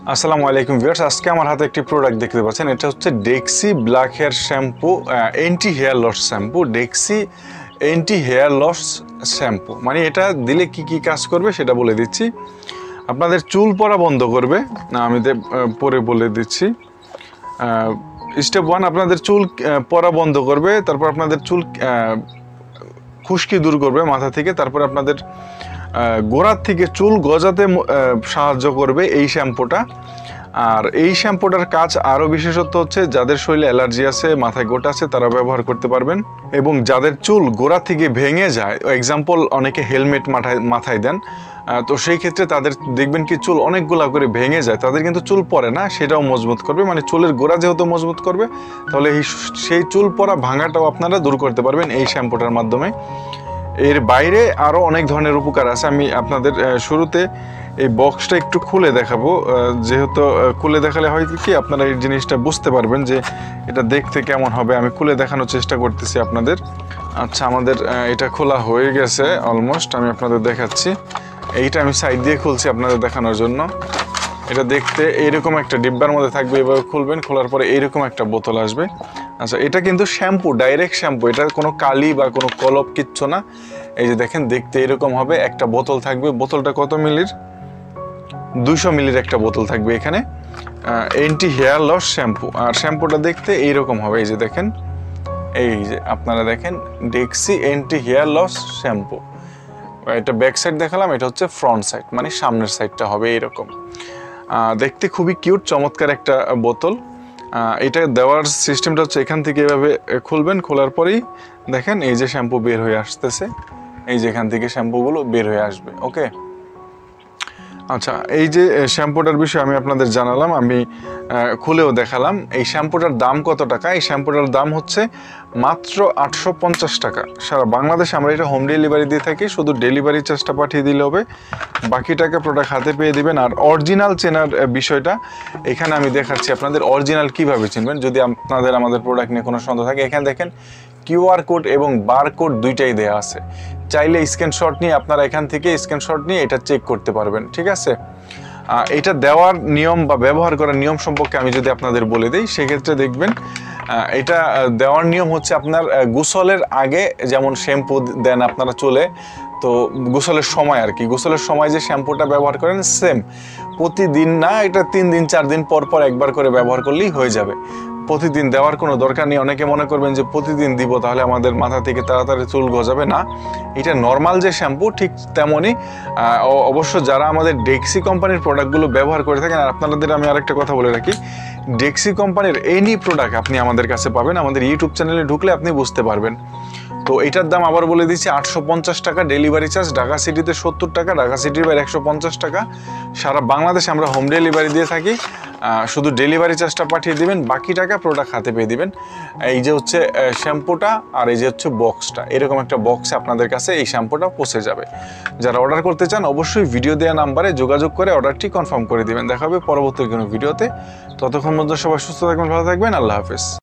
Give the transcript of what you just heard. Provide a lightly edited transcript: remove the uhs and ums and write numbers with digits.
আসসালামু আলাইকুম ভিউয়ার্স, আজকে আমার হাতে একটি প্রোডাক্ট দেখতে পাচ্ছেন। এটা হচ্ছে Dexe black hair shampoo, anti hair loss shampoo. Dexe anti hair loss shampoo মানে এটা দিলে কি কি কাজ করবে সেটা বলে দিচ্ছি। আপনাদের চুল পড়া বন্ধ করবে, আমি পরে বলে দিচ্ছি। স্টেপ 1, আপনাদের চুল পড়া বন্ধ করবে। তারপর আপনাদের চুল খুশকি দূর করবে মাথা থেকে। তারপর আপনাদের গোড়ার থেকে চুল গজাতে সাহায্য করবে এই শ্যাম্পুটা। আর এই শ্যাম্পুটার কাজ আরও বিশেষত্ব হচ্ছে যাদের শরীরে অ্যালার্জি আছে, মাথায় গোটা আছে, তারা ব্যবহার করতে পারবেন। এবং যাদের চুল গোড়া থেকে ভেঙে যায়, এক্সাম্পল অনেকে হেলমেট মাথায় দেন, তো সেই ক্ষেত্রে তাদের দেখবেন কি চুল অনেকগুলা করে ভেঙে যায়, তাদের কিন্তু চুল পড়ে না, সেটাও মজবুত করবে। মানে চুলের গোড়া যেহেতু মজবুত করবে, তাহলে সেই চুল পড়া ভাঙাটাও আপনারা দূর করতে পারবেন এই শ্যাম্পুটার মাধ্যমে। এর বাইরে আরও অনেক ধরনের উপকার আছে। আমি আপনাদের শুরুতে এই বক্সটা একটু খুলে দেখাবো, যেহেতু খুলে দেখালে হয় কি আপনারা এই জিনিসটা বুঝতে পারবেন যে এটা দেখতে কেমন হবে। আমি খুলে দেখানোর চেষ্টা করতেছি আপনাদের। আচ্ছা, আমাদের এটা খোলা হয়ে গেছে অলমোস্ট, আমি আপনাদের দেখাচ্ছি। এইটা আমি সাইড দিয়ে খুলছি আপনাদের দেখানোর জন্য। এটা দেখতে এইরকম একটা ডিব্বার মধ্যে থাকবে, এভাবে খুলবেন, খোলার পরে এইরকম একটা বোতল আসবে। আচ্ছা, এটা কিন্তু শ্যাম্পু, ডাইরেক্ট শ্যাম্পু, এটা কোনো কালি বা কোনো কলপ কিচ্ছু না। এই যে দেখেন, দেখতে এরকম হবে, একটা বোতল থাকবে। বোতলটা কত মিলির? 200 মিলির একটা বোতল থাকবে এখানে, অ্যান্টি হেয়ার লস শ্যাম্পু। আর শ্যাম্পুটা দেখতে এইরকম হবে, এই যে দেখেন, এই যে আপনারা দেখেন, ডেক্সি অ্যান্টি হেয়ার লস শ্যাম্পু। এটা ব্যাক সাইড দেখালাম, এটা হচ্ছে ফ্রন্ট সাইড, মানে সামনের সাইডটা হবে এইরকম। দেখতে খুবই কিউট, চমৎকার একটা বোতল। এটা দেওয়ার সিস্টেমটা হচ্ছে এখান থেকে এভাবে খুলবেন, খোলার পরেই দেখেন এই যে শ্যাম্পু বের হয়ে আসতেছে, এই যে এখান থেকে শ্যাম্পুগুলো বের হয়ে আসবে। ওকে, আচ্ছা, এই যে শ্যাম্পুটার বিষয়ে আমি আপনাদের জানালাম, আমি খুলেও দেখালাম। এই শ্যাম্পুটার দাম কত টাকা? এই শ্যাম্পুটার দাম হচ্ছে মাত্র 850 টাকা। সারা বাংলাদেশে আমরা এটা হোম ডেলিভারি দিয়ে থাকি, শুধু ডেলিভারি চার্জটা পাঠিয়ে দিলে হবে, বাকি টাকা প্রোডাক্ট হাতে পেয়ে দিবেন। আর অরিজিনাল চেনার বিষয়টা এখানে আমি দেখাচ্ছি আপনাদের, অরিজিনাল কিভাবে চিনবেন যদি আপনাদের আমাদের প্রোডাক্ট নিয়ে কোনো সন্দেহ থাকে। এখানে দেখেন কিউআর কোড এবং বারকোড দুইটাই দেওয়া আছে। চাইলে স্ক্রিনশট নিয়ে আপনারা এখান থেকে স্ক্রিনশট নিয়ে এটা চেক করতে পারবেন, ঠিক আছে? এটা দেওয়ার নিয়ম বা ব্যবহার করার নিয়ম সম্পর্কে আমি যদি আপনাদের বলে দিই, সেক্ষেত্রে দেখবেন এটা দেওয়ার নিয়ম হচ্ছে আপনার গোসলের আগে যেমন শ্যাম্পু দেন আপনারা চুলে, তো গোসলের সময় আর কি, গোসলের সময় যে শ্যাম্পুটা ব্যবহার করেন সেম প্রতিদিন না, এটা 3 দিন 4 দিন পর পর একবার করে ব্যবহার করলেই হয়ে যাবে। প্রতিদিন দেওয়ার কোনো দরকার নেই। অনেকে মনে করবেন যে প্রতিদিন দিব তাহলে আমাদের মাথা থেকে তাড়াতাড়ি চুল গজাবে, না, এটা নর্মাল যে শ্যাম্পু ঠিক তেমনই। অবশ্য যারা আমাদের ডেক্সি কোম্পানির প্রোডাক্টগুলো ব্যবহার করে থাকেন, আর আপনাদের আমি আরেকটা কথা বলে রাখি, ডেক্সি কোম্পানির এনি প্রোডাক্ট আপনি আমাদের কাছে পাবেন, আমাদের ইউটিউব চ্যানেলে ঢুকলে আপনি বুঝতে পারবেন। তো এটার দাম আবার বলে দিচ্ছি, 850 টাকা ডেলিভারি চার্জ। ঢাকা সিটিতে 70 টাকা, ঢাকা সিটির বাইরে 150 টাকা। সারা বাংলাদেশে আমরা হোম ডেলিভারি দিয়ে থাকি, শুধু ডেলিভারি চার্জটা পাঠিয়ে দিবেন, বাকি টাকা প্রোডাক্ট হাতে পেয়ে দিবেন। এই যে হচ্ছে শ্যাম্পুটা, আর এই যে হচ্ছে বক্সটা, এরকম একটা বক্সে আপনাদের কাছে এই শ্যাম্পুটা পৌঁছে যাবে। যারা অর্ডার করতে চান অবশ্যই ভিডিও দেওয়া নাম্বারে যোগাযোগ করে অর্ডারটি কনফার্ম করে দিবেন। দেখা হবে পরবর্তী কোনো ভিডিওতে। ততক্ষণ পর্যন্ত সবাই সুস্থ থাকবেন, ভালো থাকবেন, আল্লাহ হাফেজ।